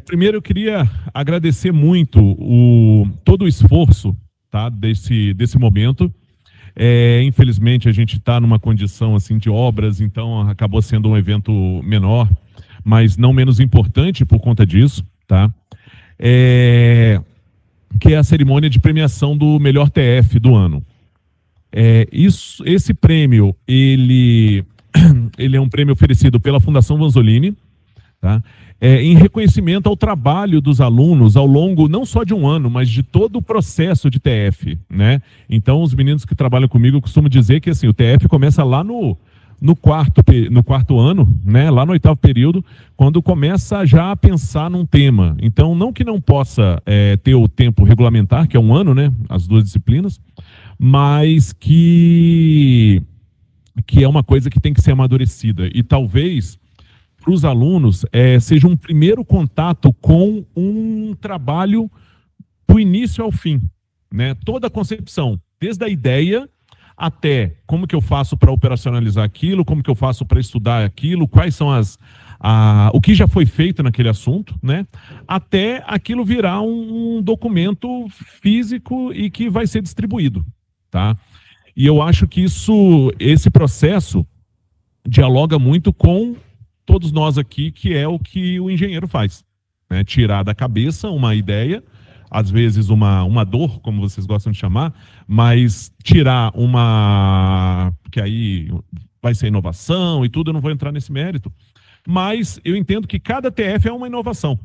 Primeiro eu queria agradecer muito todo o esforço, tá, desse momento. Infelizmente a gente está numa condição assim de obras, então acabou sendo um evento menor, mas não menos importante por conta disso, tá? Que é a cerimônia de premiação do melhor TF do ano. Esse prêmio, ele é um prêmio oferecido pela Fundação Vanzolini, tá? Em reconhecimento ao trabalho dos alunos ao longo não só de um ano, mas de todo o processo de TF, né? Então, os meninos que trabalham comigo costumam dizer que assim, o TF começa lá no quarto ano, né? Lá no 8º período, quando começa já a pensar num tema. Então, não que não possa ter o tempo regulamentar, que é um ano, né? As duas disciplinas, mas que é uma coisa que tem que ser amadurecida. E talvez para os alunos seja um primeiro contato com um trabalho do início ao fim, né? Toda a concepção, desde a ideia até como que eu faço para operacionalizar aquilo, como que eu faço para estudar aquilo, quais são o que já foi feito naquele assunto, né? Até aquilo virar um documento físico e que vai ser distribuído, tá? E eu acho que esse processo dialoga muito com todos nós aqui, que é o que o engenheiro faz, né? Tirar da cabeça uma ideia, às vezes uma dor, como vocês gostam de chamar, mas tirar que aí vai ser inovação e tudo, eu não vou entrar nesse mérito, mas eu entendo que cada TF é uma inovação,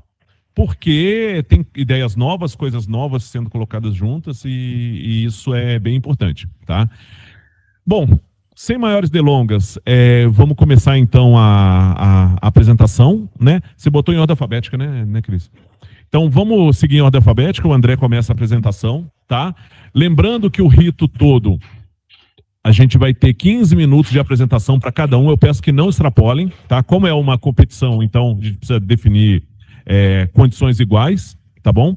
porque tem ideias novas, coisas novas sendo colocadas juntas e isso é bem importante, tá? Bom, sem maiores delongas, vamos começar então a apresentação, né? Você botou em ordem alfabética, né, Cris? Então vamos seguir em ordem alfabética, o André começa a apresentação, tá? Lembrando que o rito todo, a gente vai ter 15 minutos de apresentação para cada um, eu peço que não extrapolem, tá? Como é uma competição, então a gente precisa definir condições iguais, tá bom?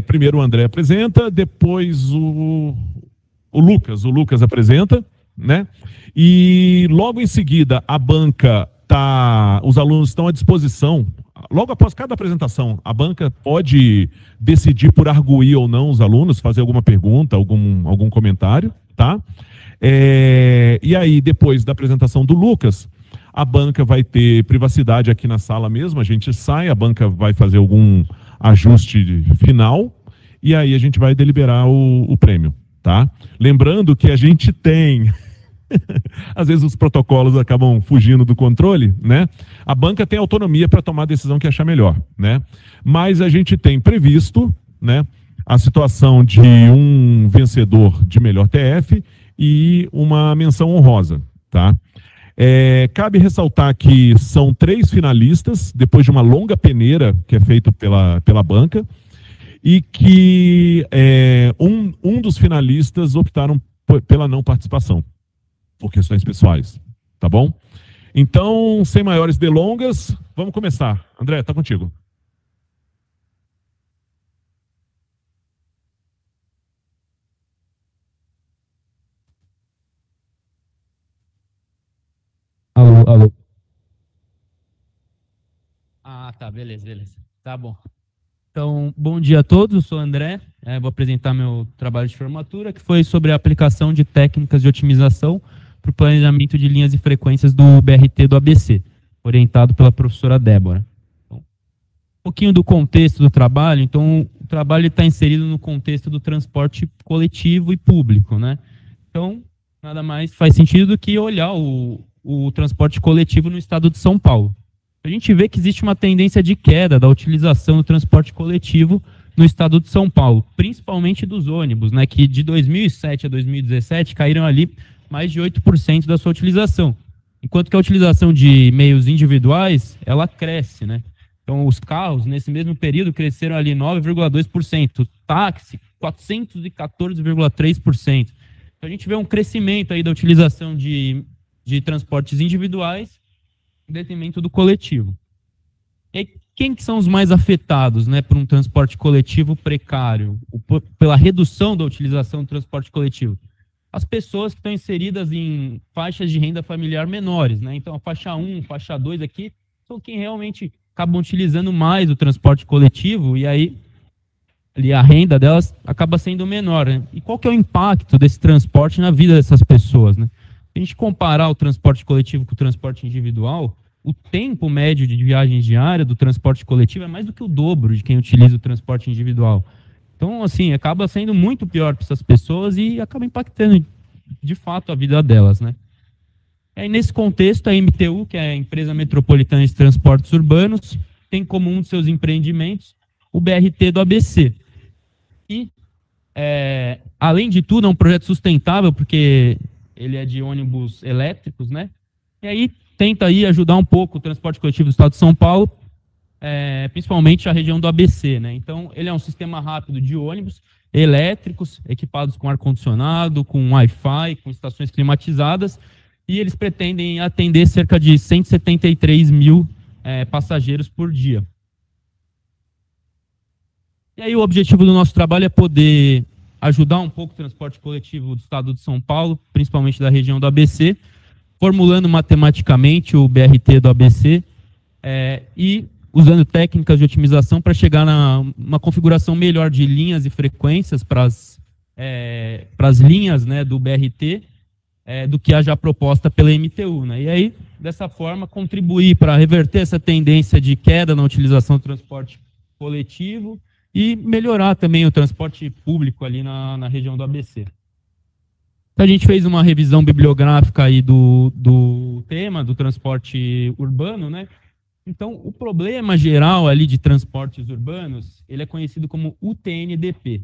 Primeiro o André apresenta, depois o Lucas apresenta, né? E logo em seguida a banca os alunos estão à disposição. Logo após cada apresentação, a banca pode decidir por arguir ou não os alunos, fazer alguma pergunta, algum comentário, tá? E aí, depois da apresentação do Lucas, a banca vai ter privacidade aqui na sala mesmo, a gente sai, a banca vai fazer algum ajuste final, e aí a gente vai deliberar o prêmio, tá? Lembrando que a gente tem... Às vezes os protocolos acabam fugindo do controle, né? A banca tem autonomia para tomar a decisão que achar melhor, né? Mas a gente tem previsto, né, a situação de um vencedor de melhor TF e uma menção honrosa, tá? Cabe ressaltar que são 3 finalistas, depois de uma longa peneira que é feita pela banca, e que um dos finalistas optaram pela não participação, por questões pessoais, tá bom? Então, sem maiores delongas, vamos começar. André, tá contigo. Alô. Tá, beleza. Tá bom. Então, bom dia a todos, eu sou o André, vou apresentar meu trabalho de formatura, que foi sobre a aplicação de técnicas de otimização para o planejamento de linhas e frequências do BRT do ABC, orientado pela professora Débora. Então, um pouquinho do contexto do trabalho. Então, o trabalho está inserido no contexto do transporte coletivo e público, né? Então, nada mais faz sentido do que olhar o transporte coletivo no estado de São Paulo. A gente vê que existe uma tendência de queda da utilização do transporte coletivo no estado de São Paulo, principalmente dos ônibus, né, que de 2007 a 2017 caíram ali mais de 8% da sua utilização, enquanto que a utilização de meios individuais, ela cresce, né? Então, os carros, nesse mesmo período, cresceram ali 9,2%, o táxi, 414,3%. Então, a gente vê um crescimento aí da utilização de transportes individuais em detrimento do coletivo. E aí, quem que são os mais afetados, né, por um transporte coletivo precário, pela redução da utilização do transporte coletivo? As pessoas que estão inseridas em faixas de renda familiar menores, né? Então, a faixa 1, faixa 2 aqui, são quem realmente acabam utilizando mais o transporte coletivo e aí ali a renda delas acaba sendo menor, né? E qual que é o impacto desse transporte na vida dessas pessoas, né? Se a gente comparar o transporte coletivo com o transporte individual, o tempo médio de viagem diária do transporte coletivo é mais do que o dobro de quem utiliza o transporte individual. Então, assim, acaba sendo muito pior para essas pessoas e acaba impactando, de fato, a vida delas, né? Aí, nesse contexto, a MTU, que é a Empresa Metropolitana de Transportes Urbanos, tem como um de seus empreendimentos o BRT do ABC. E, além de tudo, é um projeto sustentável, porque ele é de ônibus elétricos, né? E aí tenta aí ajudar um pouco o transporte coletivo do estado de São Paulo, principalmente a região do ABC, né? Então, ele é um sistema rápido de ônibus elétricos, equipados com ar-condicionado, com Wi-Fi, com estações climatizadas, e eles pretendem atender cerca de 173 mil passageiros por dia. E aí o objetivo do nosso trabalho é poder ajudar um pouco o transporte coletivo do estado de São Paulo, principalmente da região do ABC, formulando matematicamente o BRT do ABC e usando técnicas de otimização para chegar numa configuração melhor de linhas e frequências para as linhas, né, do BRT, do que a já proposta pela MTU, né? E aí, dessa forma, contribuir para reverter essa tendência de queda na utilização do transporte coletivo e melhorar também o transporte público ali na região do ABC. Então, a gente fez uma revisão bibliográfica aí do tema, do transporte urbano, né? Então, o problema geral ali de transportes urbanos, ele é conhecido como UTNDP.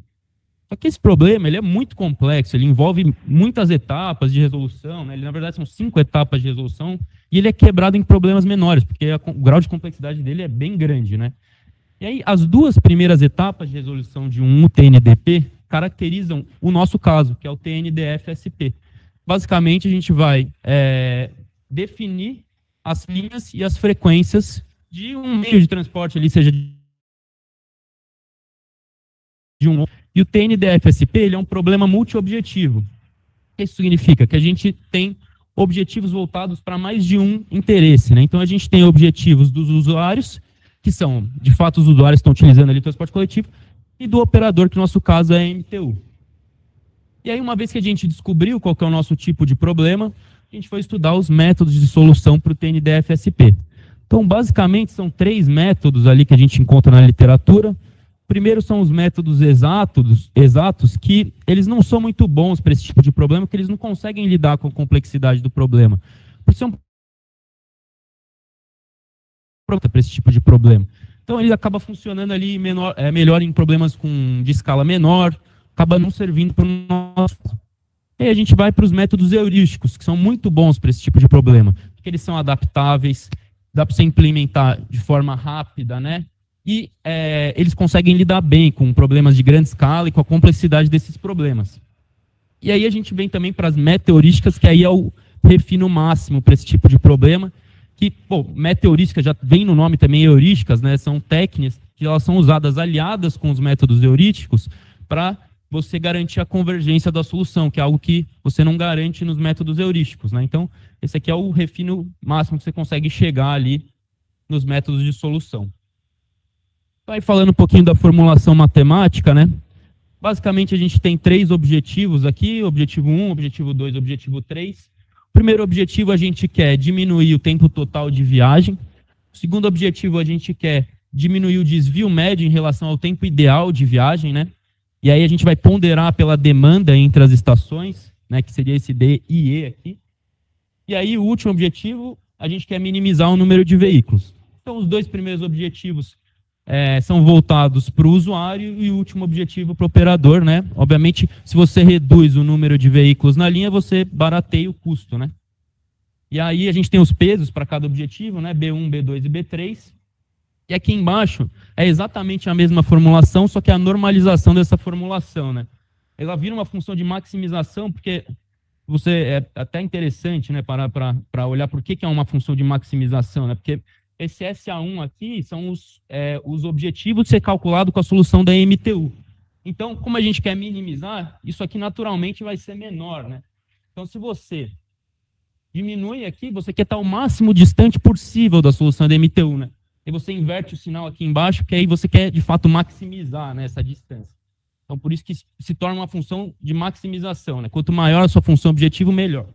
Só que esse problema, ele é muito complexo, ele envolve muitas etapas de resolução, né? Ele, na verdade, são 5 etapas de resolução, e ele é quebrado em problemas menores, porque o grau de complexidade dele é bem grande, né? E aí, as 2 primeiras etapas de resolução de um UTNDP caracterizam o nosso caso, que é o TNDF-SP. Basicamente, a gente vai definir as linhas e as frequências de um meio de transporte ali, seja de um... E o TNDF-SP, ele é um problema multiobjetivo. O que isso significa? Que a gente tem objetivos voltados para mais de um interesse, né? Então, a gente tem objetivos dos usuários, que são, de fato, os usuários que estão utilizando ali o transporte coletivo, e do operador, que no nosso caso é a MTU. E aí, uma vez que a gente descobriu qual que é o nosso tipo de problema, a gente foi estudar os métodos de solução para o TNDF-SP. Então, basicamente, são 3 métodos ali que a gente encontra na literatura. Primeiro são os métodos exatos, que eles não são muito bons para esse tipo de problema, porque eles não conseguem lidar com a complexidade do problema. Por isso para esse tipo de problema. Então ele acaba funcionando ali melhor em problemas de escala menor, acaba não servindo para o nosso. E aí a gente vai para os métodos heurísticos, que são muito bons para esse tipo de problema, porque eles são adaptáveis, dá para você implementar de forma rápida, né? E eles conseguem lidar bem com problemas de grande escala e com a complexidade desses problemas. E aí a gente vem também para as meta-heurísticas, que aí é o refino máximo para esse tipo de problema, que, meta-heurística já vem no nome também, heurísticas, né? São técnicas que elas são usadas aliadas com os métodos heurísticos para você garantir a convergência da solução, que é algo que você não garante nos métodos heurísticos, né? Então, esse aqui é o refino máximo que você consegue chegar ali nos métodos de solução. Aí, falando um pouquinho da formulação matemática, né? Basicamente, a gente tem 3 objetivos aqui, objetivo 1, objetivo 2, objetivo 3. O primeiro objetivo, a gente quer diminuir o tempo total de viagem. O segundo objetivo, a gente quer diminuir o desvio médio em relação ao tempo ideal de viagem, né? E aí a gente vai ponderar pela demanda entre as estações, né? Que seria esse D e E aqui. E aí, o último objetivo, a gente quer minimizar o número de veículos. Então, os 2 primeiros objetivos são voltados para o usuário e o último objetivo para o operador, né? Obviamente, se você reduz o número de veículos na linha, você barateia o custo, né? E aí a gente tem os pesos para cada objetivo, né? B1, B2 e B3. E aqui embaixo é exatamente a mesma formulação, só que a normalização dessa formulação, né? Ela vira uma função de maximização, porque é até interessante, né? Para olhar por que é uma função de maximização, né? Porque esse SA1 aqui são os objetivos de ser calculado com a solução da MTU. Então, como a gente quer minimizar, isso aqui naturalmente vai ser menor, né? Então, se você diminui aqui, você quer estar o máximo distante possível da solução da MTU, né? e você inverte o sinal aqui embaixo, que aí você quer, de fato, maximizar, né, essa distância. Então, por isso que se torna uma função de maximização, né? Quanto maior a sua função objetivo, melhor.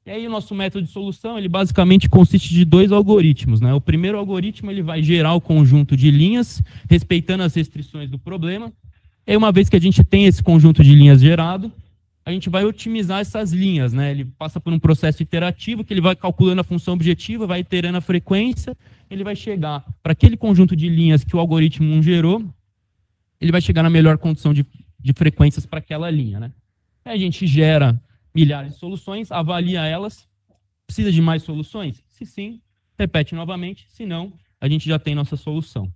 E aí o nosso método de solução, ele basicamente consiste de 2 algoritmos, né? O primeiro algoritmo, ele vai gerar o conjunto de linhas, respeitando as restrições do problema. E aí, uma vez que a gente tem esse conjunto de linhas gerado, a gente vai otimizar essas linhas, né? Ele passa por um processo iterativo, que ele vai calculando a função objetiva, vai iterando a frequência, ele vai chegar para aquele conjunto de linhas que o algoritmo 1 gerou, ele vai chegar na melhor condição de frequências para aquela linha, né? Aí a gente gera milhares de soluções, avalia elas. Precisa de mais soluções? Se sim, repete novamente. Se não, a gente já tem nossa solução.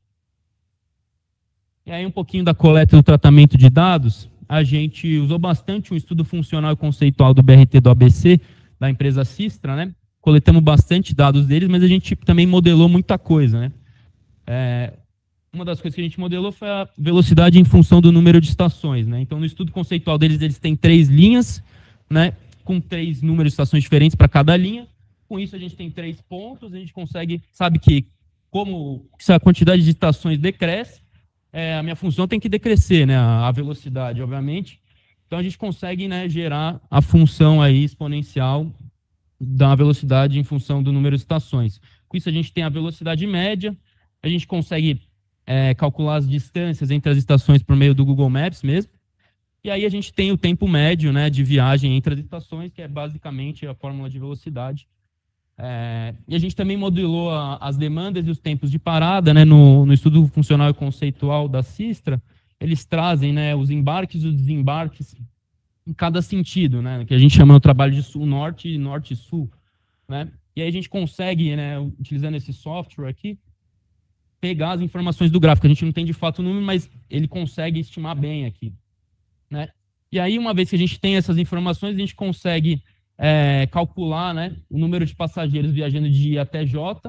E aí um pouquinho da coleta do tratamento de dados. A gente usou bastante um estudo funcional e conceitual do BRT do ABC, da empresa Sistra, né? Coletamos bastante dados deles, mas a gente também modelou muita coisa, né? Uma das coisas que a gente modelou foi a velocidade em função do número de estações, né? Então, no estudo conceitual deles, eles têm 3 linhas, né, com 3 números de estações diferentes para cada linha. Com isso, a gente tem 3 pontos, a gente consegue, sabe que se a quantidade de estações decresce, a minha função tem que decrescer, né, a velocidade, obviamente. Então, a gente consegue, né, gerar a função aí exponencial da velocidade em função do número de estações. Com isso, a gente tem a velocidade média, a gente consegue calcular as distâncias entre as estações por meio do Google Maps mesmo. E aí a gente tem o tempo médio, né, de viagem entre as estações, que é basicamente a fórmula de velocidade. E a gente também modelou as demandas e os tempos de parada, né, no estudo funcional e conceitual da Sistra. Eles trazem, né, os embarques e os desembarques em cada sentido, né, que a gente chama no trabalho de sul-norte e norte-sul, né? E aí a gente consegue, né, utilizando esse software aqui, pegar as informações do gráfico. A gente não tem de fato o número, mas ele consegue estimar bem aqui, né? E aí, uma vez que a gente tem essas informações, a gente consegue calcular, né, o número de passageiros viajando de I até J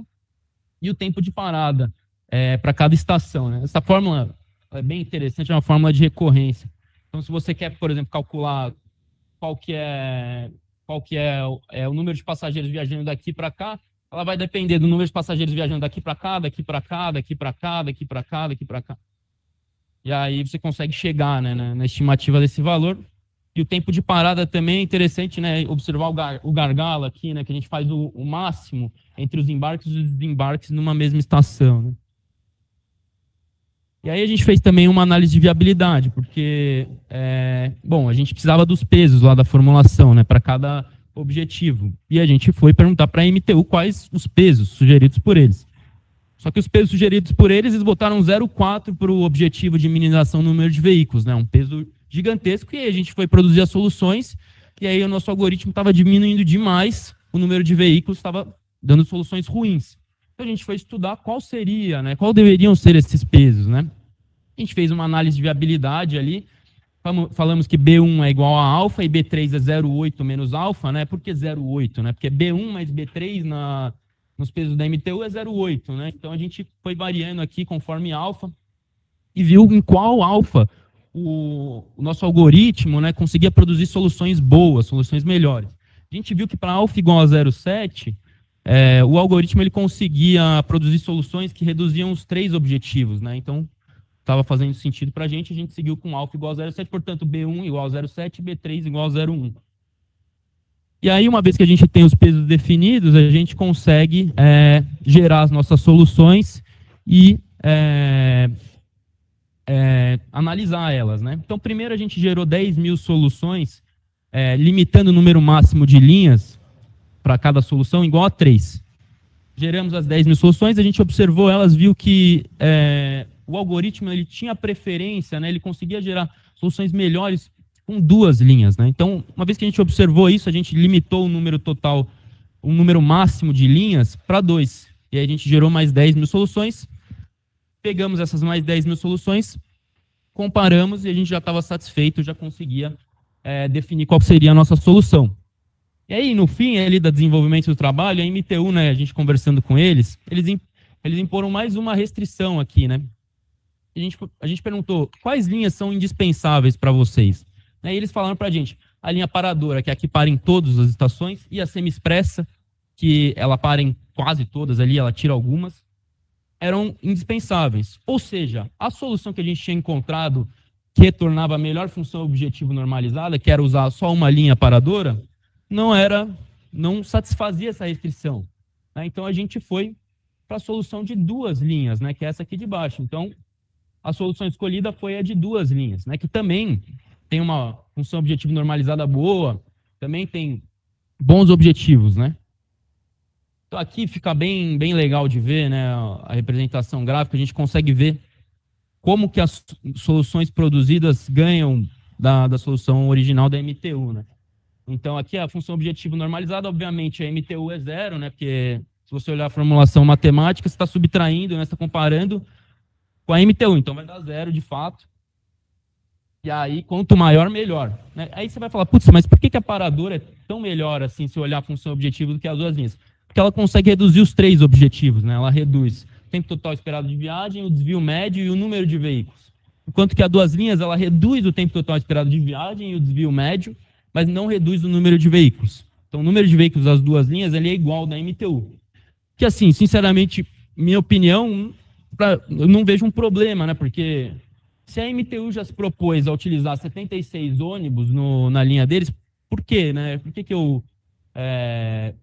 e o tempo de parada para cada estação, né? Essa fórmula é bem interessante, é uma fórmula de recorrência. Então, se você quer, por exemplo, calcular qual que é o número de passageiros viajando daqui para cá, ela vai depender do número de passageiros viajando daqui para cá, daqui para cá, daqui para cá, daqui para cá, daqui para cá. E aí você consegue chegar, né, na estimativa desse valor. E o tempo de parada também é interessante, né, observar o gargalo aqui, né, que a gente faz o máximo entre os embarques e os desembarques numa mesma estação, né. E aí a gente fez também uma análise de viabilidade, porque, bom, a gente precisava dos pesos lá da formulação, né, para cada objetivo. E a gente foi perguntar para a MTU quais os pesos sugeridos por eles. Só que os pesos sugeridos por eles botaram 0,4 para o objetivo de minimização do número de veículos, né? Um peso gigantesco, e aí a gente foi produzir as soluções, e aí o nosso algoritmo estava diminuindo demais o número de veículos, estava dando soluções ruins. Então a gente foi estudar qual seria, né? Qual deveriam ser esses pesos, né? A gente fez uma análise de viabilidade ali, falamos que B1 é igual a alfa e B3 é 0,8 menos alfa, né? Por que 0,8, né? Porque B1 mais B3 nos pesos da MTU é 0,8, né? Então a gente foi variando aqui conforme alfa e viu em qual alfa o nosso algoritmo, né, conseguia produzir soluções boas, soluções melhores. A gente viu que para alfa igual a 0,7, o algoritmo ele conseguia produzir soluções que reduziam os 3 objetivos, né? Então estava fazendo sentido para a gente seguiu com alfa igual a 0,7, portanto, B1 igual a 0,7 e B3 igual a 0,1. E aí, uma vez que a gente tem os pesos definidos, a gente consegue gerar as nossas soluções e analisar elas, né? Então, primeiro a gente gerou 10.000 soluções, limitando o número máximo de linhas para cada solução igual a 3. Geramos as 10.000 soluções, a gente observou elas, viu que o algoritmo ele tinha preferência, né? Ele conseguia gerar soluções melhores com 2 linhas, né? Então, uma vez que a gente observou isso, a gente limitou o número total, o número máximo de linhas para 2. E aí a gente gerou mais 10.000 soluções, pegamos essas mais 10.000 soluções, comparamos e a gente já estava satisfeito, já conseguia definir qual seria a nossa solução. E aí, no fim ali do desenvolvimento do trabalho, a MTU, né, a gente conversando com eles, eles imporam mais uma restrição aqui, né? A gente perguntou quais linhas são indispensáveis para vocês. E eles falaram para a gente a linha paradora, que é a que para em todas as estações, e a semi-expressa, que ela para em quase todas ali, ela tira algumas, eram indispensáveis. Ou seja, a solução que a gente tinha encontrado que retornava a melhor função objetivo normalizada, que era usar só uma linha paradora, não satisfazia essa restrição, né? Então a gente foi para a solução de 2 linhas, né, que é essa aqui de baixo. Então a solução escolhida foi a de 2 linhas, né, que também tem uma função objetivo normalizada boa, também tem bons objetivos, né? Então aqui fica bem legal de ver, né, a representação gráfica, a gente consegue ver como que as soluções produzidas ganham da solução original da MTU, né? Então aqui a função objetivo normalizada, obviamente a MTU é 0, né, porque se você olhar a formulação matemática, você está subtraindo, né, você está comparando com a MTU, então vai dar 0 de fato. E aí, quanto maior, melhor, né? Aí você vai falar, putz, mas por que a paradora é tão melhor assim, se olhar a função objetivo do que as 2 linhas? Porque ela consegue reduzir os 3 objetivos, né? Ela reduz o tempo total esperado de viagem, o desvio médio e o número de veículos. Enquanto que a 2 linhas, ela reduz o tempo total esperado de viagem e o desvio médio, mas não reduz o número de veículos. Então, o número de veículos das 2 linhas ele é igual ao da MTU. Que, assim, sinceramente, minha opinião, eu não vejo um problema, né? Porque se a MTU já se propôs a utilizar 76 ônibus na linha deles, por quê, né? Por que eu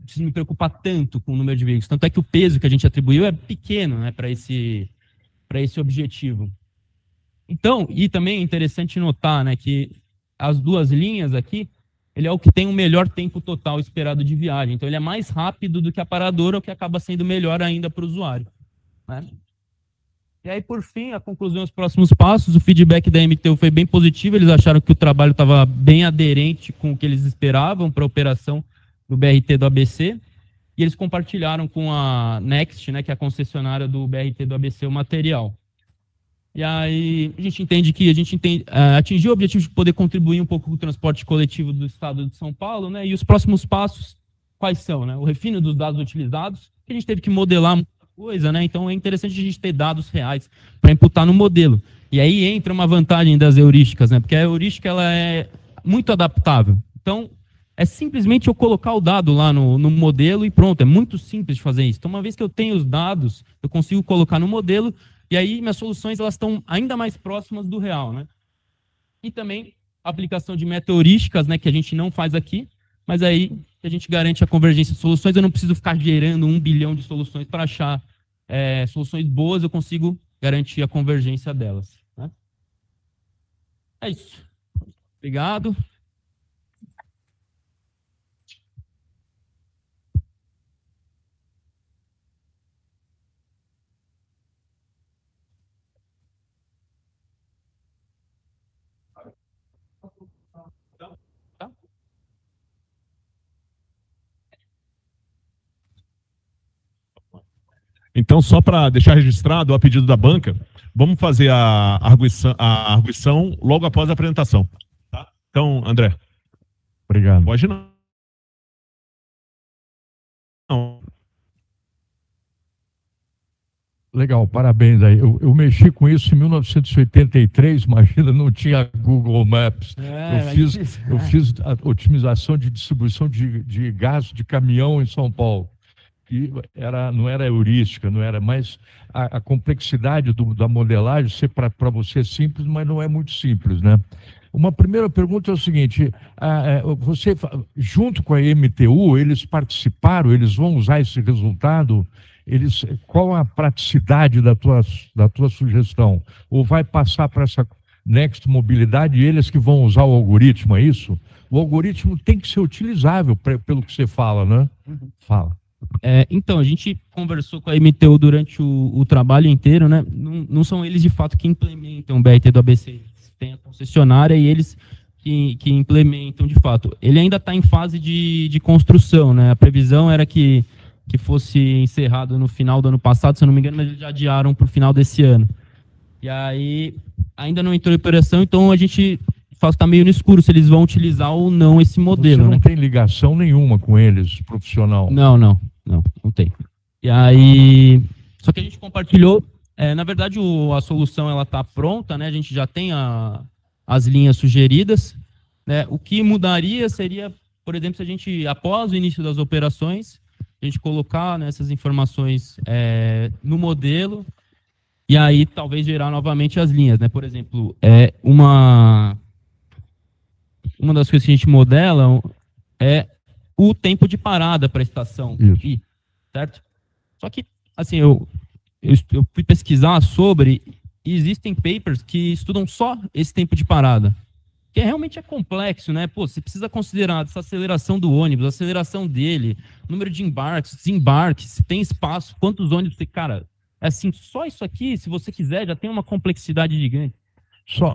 preciso me preocupar tanto com o número de veículos? Tanto é que o peso que a gente atribuiu é pequeno, né, para esse objetivo. Então, e também é interessante notar, né, que as 2 linhas aqui, ele é o que tem o melhor tempo total esperado de viagem. Então, ele é mais rápido do que a paradora, o que acaba sendo melhor ainda para o usuário, né? E aí, por fim, a conclusão e os próximos passos, o feedback da MTU foi bem positivo, eles acharam que o trabalho estava bem aderente com o que eles esperavam para a operação do BRT do ABC, e eles compartilharam com a Next, né, que é a concessionária do BRT do ABC, o material. E aí a gente entende que atingiu o objetivo de poder contribuir um pouco com o transporte coletivo do estado de São Paulo, né, e os próximos passos, quais são, né? O refino dos dados utilizados, que a gente teve que modelar muita coisa, né? Então é interessante a gente ter dados reais para imputar no modelo. E aí entra uma vantagem das heurísticas, né? Porque a heurística ela é muito adaptável. Então, é simplesmente eu colocar o dado lá no modelo e pronto, é muito simples de fazer isso. Então, uma vez que eu tenho os dados, eu consigo colocar no modelo e aí minhas soluções elas estão ainda mais próximas do real, né? E também a aplicação de meta-heurísticas, né, que a gente não faz aqui, mas aí a gente garante a convergência de soluções, eu não preciso ficar gerando 1 bilhão de soluções para achar soluções boas, eu consigo garantir a convergência delas, né? É isso. Obrigado. Então, só para deixar registrado a pedido da banca, vamos fazer a arguição logo após a apresentação. Tá? Então, André. Obrigado. Pode não. Legal, parabéns aí. Eu mexi com isso em 1983, imagina, não tinha Google Maps. Eu fiz a otimização de distribuição de gás de caminhão em São Paulo. E não era heurística, não era, mas a complexidade da modelagem ser para você simples, mas não é muito simples, né? Uma primeira pergunta é o seguinte, você, junto com a MTU, eles participaram, eles vão usar esse resultado? Qual a praticidade da tua sugestão? Ou vai passar para essa Next Mobilidade e eles que vão usar o algoritmo, é isso? O algoritmo tem que ser utilizável, pelo que você fala, né? Uhum. Fala. Então, a gente conversou com a MTU durante o trabalho inteiro, né? Não são eles, de fato, que implementam o BRT do ABC. Tem a concessionária e eles que implementam, de fato. Ele ainda está em fase de construção, né? A previsão era que fosse encerrado no final do ano passado, se eu não me engano, mas eles já adiaram para o final desse ano. E aí, ainda não entrou em operação, então a gente está meio no escuro se eles vão utilizar ou não esse modelo. Você não tem ligação nenhuma com eles, profissional? Não tem. E aí, só que a gente compartilhou, na verdade a solução ela está pronta, né? A gente já tem as linhas sugeridas, né? O que mudaria seria, por exemplo, se a gente, após o início das operações, a gente colocar, né, essas informações no modelo e aí talvez gerar novamente as linhas, né? Por exemplo, uma das coisas que a gente modela é o tempo de parada para a estação I, certo? Só que, assim, eu fui pesquisar sobre, e existem papers que estudam só esse tempo de parada, que realmente é complexo, né? Pô, você precisa considerar essa aceleração do ônibus, a aceleração dele, número de embarques, desembarques, se tem espaço, quantos ônibus tem. Cara, assim, só isso aqui, se você quiser, já tem uma complexidade gigante. Só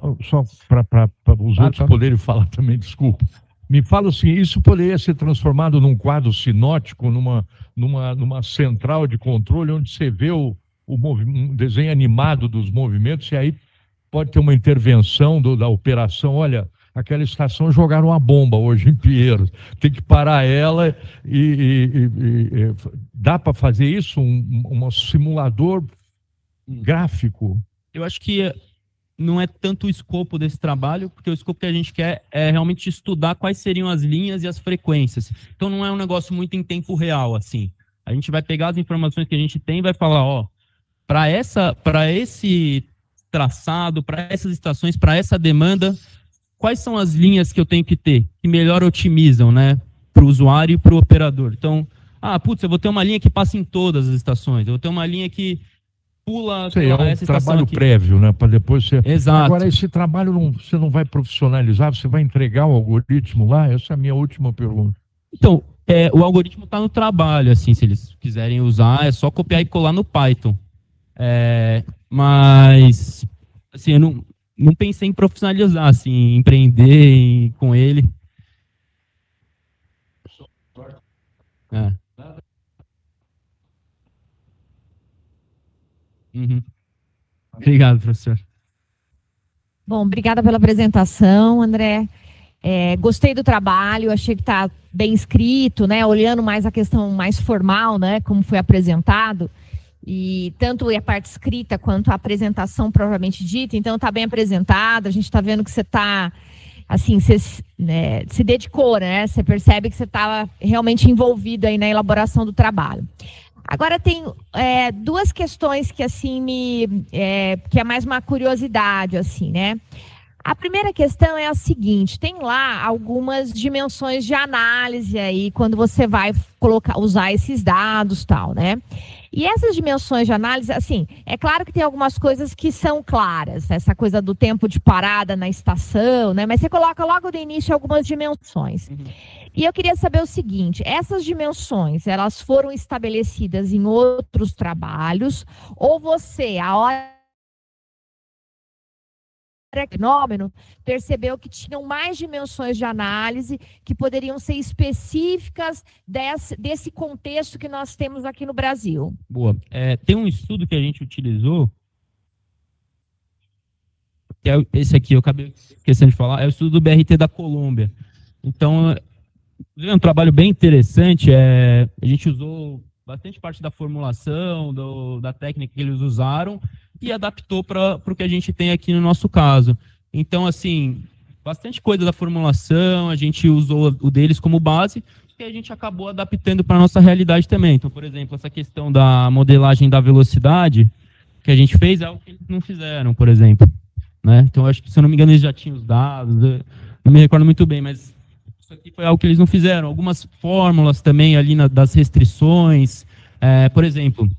para os outros poderem falar também, desculpa. Me fala assim, isso poderia ser transformado num quadro sinótico, numa central de controle, onde você vê um desenho animado dos movimentos, e aí pode ter uma intervenção da operação. Olha, aquela estação jogaram uma bomba hoje em Pinheiros, tem que parar ela dá para fazer isso? Um simulador gráfico? Eu acho que não é tanto o escopo desse trabalho, porque o escopo que a gente quer é realmente estudar quais seriam as linhas e as frequências. Então não é um negócio muito em tempo real, assim. A gente vai pegar as informações que a gente tem e vai falar, ó, para esse traçado, para essas estações, para essa demanda, quais são as linhas que eu tenho que ter, que melhor otimizam, né, para o usuário e para o operador. Então, eu vou ter uma linha que passa em todas as estações, eu vou ter uma linha que pula essa trabalho prévio, né? Para depois você. Exato. Agora, esse trabalho você não vai profissionalizar, você vai entregar o algoritmo lá? Essa é a minha última pergunta. Então, o algoritmo está no trabalho, assim, se eles quiserem usar, é só copiar e colar no Python. Mas, assim, eu não pensei em profissionalizar, assim, empreender com ele. Uhum. Obrigado, professor. Bom, obrigada pela apresentação, André. Gostei do trabalho, achei que está bem escrito, né? Olhando mais a questão mais formal, né? Como foi apresentado, e tanto a parte escrita quanto a apresentação propriamente dita. Então, está bem apresentado. A gente está vendo que você está, assim, você, né, se dedicou, né? Você percebe que você estava realmente envolvido aí na elaboração do trabalho. Agora tem duas questões que assim que é mais uma curiosidade, assim, né? A primeira questão é a seguinte: tem lá algumas dimensões de análise aí quando você vai usar esses dados, tal, né? E essas dimensões de análise, assim, é claro que tem algumas coisas que são claras, essa coisa do tempo de parada na estação, né? Mas você coloca logo no início algumas dimensões. E eu queria saber o seguinte: essas dimensões, elas foram estabelecidas em outros trabalhos, ou você, a hora fenômeno, percebeu que tinham mais dimensões de análise que poderiam ser específicas desse contexto que nós temos aqui no Brasil? Boa. Tem um estudo que a gente utilizou, que é esse aqui, eu acabei esquecendo de falar, é o estudo do BRT da Colômbia. Então, é um trabalho bem interessante, a gente usou bastante parte da formulação, da técnica que eles usaram, e adaptou para o que a gente tem aqui no nosso caso. Então, assim, bastante coisa da formulação, a gente usou o deles como base, e a gente acabou adaptando para a nossa realidade também. Então, por exemplo, essa questão da modelagem da velocidade que a gente fez é algo que eles não fizeram, por exemplo. Né? Então, acho que, se eu não me engano, eles já tinham os dados, não me recordo muito bem, mas isso aqui foi algo que eles não fizeram. Algumas fórmulas também ali das restrições, por exemplo,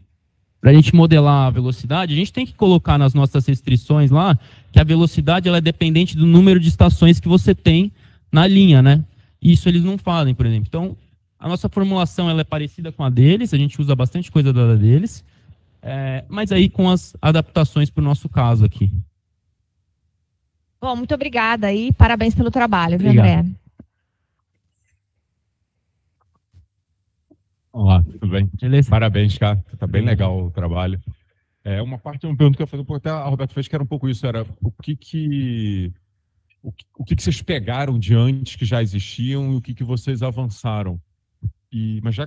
para a gente modelar a velocidade, a gente tem que colocar nas nossas restrições lá que a velocidade ela é dependente do número de estações que você tem na linha, né? Isso eles não fazem, por exemplo. Então, a nossa formulação ela é parecida com a deles, a gente usa bastante coisa da deles, mas aí com as adaptações para o nosso caso aqui. Bom, muito obrigada e parabéns pelo trabalho, viu, Obrigado. André? Olá, tudo bem? Beleza? Parabéns, cara. Tá bem legal o trabalho. Uma parte de uma pergunta que eu falei, até a Roberta fez, que era um pouco isso, era o que vocês pegaram de antes que já existiam e o que vocês avançaram. Mas já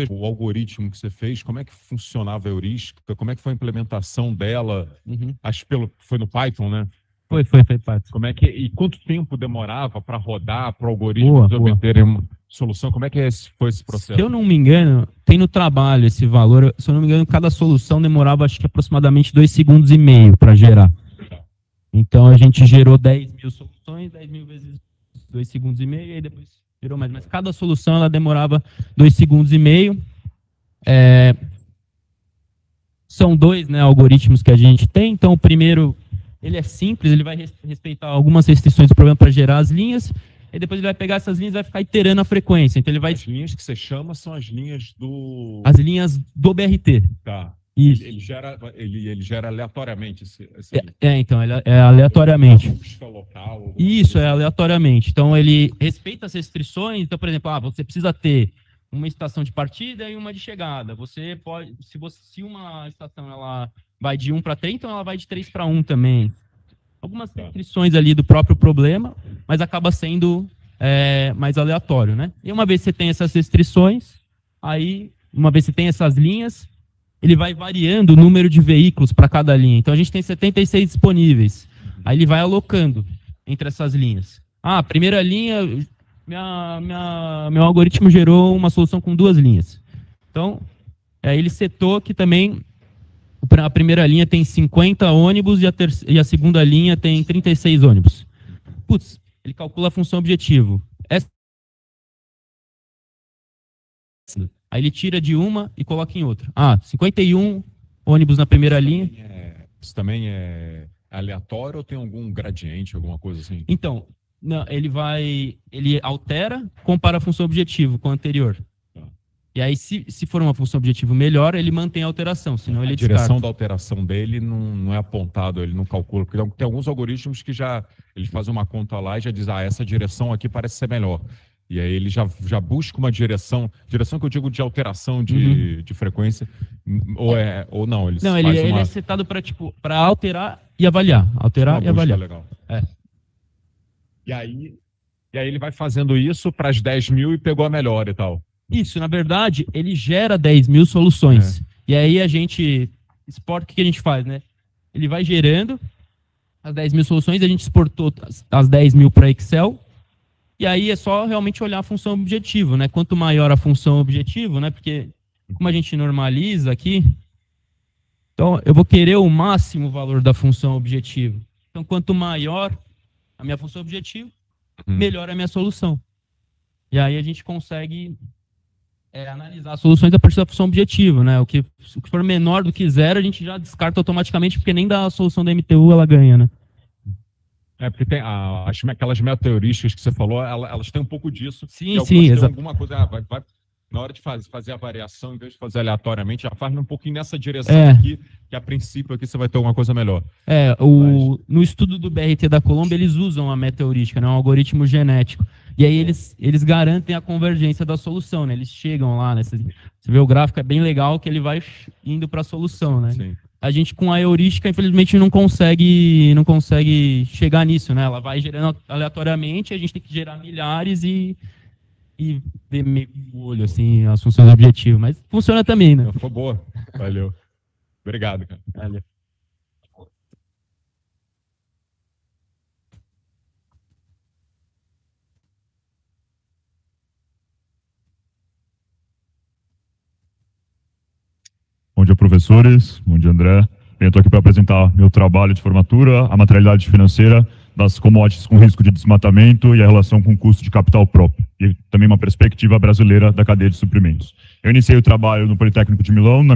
o algoritmo que você fez, como é que funcionava a heurística, como é que foi a implementação dela? Uhum. Acho que foi no Python, né? Foi parte. Como é que, e quanto tempo demorava para rodar, para o algoritmo obterem uma solução? Como é que foi esse processo? Se eu não me engano, tem no trabalho esse valor. Se eu não me engano, cada solução demorava, acho que aproximadamente 2,5 segundos para gerar. Então a gente gerou 10 mil soluções, 10 mil vezes 2,5 segundos, e aí depois gerou mais. Mas cada solução ela demorava 2,5 segundos. São dois, né, algoritmos que a gente tem. Então o primeiro, ele é simples, ele vai respeitar algumas restrições do problema para gerar as linhas, e depois ele vai pegar essas linhas e vai ficar iterando a frequência. Então ele vai... As linhas que você chama são as linhas do... As linhas do BRT. Tá. Isso. Ele gera aleatoriamente então, ele é aleatoriamente. Busca local. Isso, é aleatoriamente. Então, ele respeita as restrições. Então, por exemplo, você precisa ter uma estação de partida e uma de chegada. Você pode, se uma estação ela vai de 1 para 3, então ela vai de 3 para 1 também. Algumas restrições ali do próprio problema, mas acaba sendo mais aleatório, né? E uma vez que você tem essas restrições, aí, uma vez que você tem essas linhas, ele vai variando o número de veículos para cada linha. Então, a gente tem 76 disponíveis. Aí ele vai alocando entre essas linhas. A primeira linha, meu algoritmo gerou uma solução com 2 linhas. Então, ele setou que também a primeira linha tem 50 ônibus e a segunda linha tem 36 ônibus. Putz, ele calcula a função objetivo. Aí ele tira de uma e coloca em outra. 51 ônibus na primeira linha. Isso também é aleatório ou tem algum gradiente, alguma coisa assim? Então, não, ele altera, compara a função objetivo com a anterior. E aí, se for uma função objetivo melhor, ele mantém a alteração, senão ele descarta. A direção da alteração dele não é apontado, ele não calcula. Porque tem alguns algoritmos que ele faz uma conta lá e já diz, essa direção aqui parece ser melhor. E aí ele já busca uma direção que eu digo de alteração de frequência, ou não? Ele é setado para alterar e avaliar. Alterar e avaliar. Legal. E aí ele vai fazendo isso para as 10 mil e pegou a melhor e tal. Isso, na verdade, ele gera 10 mil soluções. E aí a gente exporta, o que a gente faz, né? Ele vai gerando as 10 mil soluções, a gente exportou as 10 mil para Excel. E aí é só realmente olhar a função objetivo, né? Quanto maior a função objetivo, né? Porque como a gente normaliza aqui, então eu vou querer o máximo valor da função objetivo. Então quanto maior a minha função objetivo, melhor a minha solução. E aí a gente consegue analisar as soluções a partir da função objetivo, né? O que for menor do que 0, a gente já descarta automaticamente, porque nem da solução da MTU ela ganha, né? Porque tem aquelas meta-heurísticas que você falou, elas têm um pouco disso. Sim, exato. Alguma coisa, na hora de fazer a variação, em vez de fazer aleatoriamente, já faz um pouquinho nessa direção aqui, que a princípio aqui você vai ter alguma coisa melhor. No estudo do BRT da Colômbia, eles usam a meta-heurística, né, um algoritmo genético. E aí eles garantem a convergência da solução, né? Eles chegam lá, né? Você vê o gráfico, é bem legal que ele vai indo para a solução, né? Sim. A gente com a heurística, infelizmente, não consegue chegar nisso, né? Ela vai gerando aleatoriamente, a gente tem que gerar milhares e ver meio no olho, assim, as funções do objetivo. Mas funciona também, né? Foi boa. Valeu. Obrigado, cara. Valeu. Bom dia, professores. Bom dia, André. Eu estou aqui para apresentar meu trabalho de formatura, a materialidade financeira das commodities com risco de desmatamento e a relação com o custo de capital próprio. E também uma perspectiva brasileira da cadeia de suprimentos. Eu iniciei o trabalho no Politécnico de Milão, no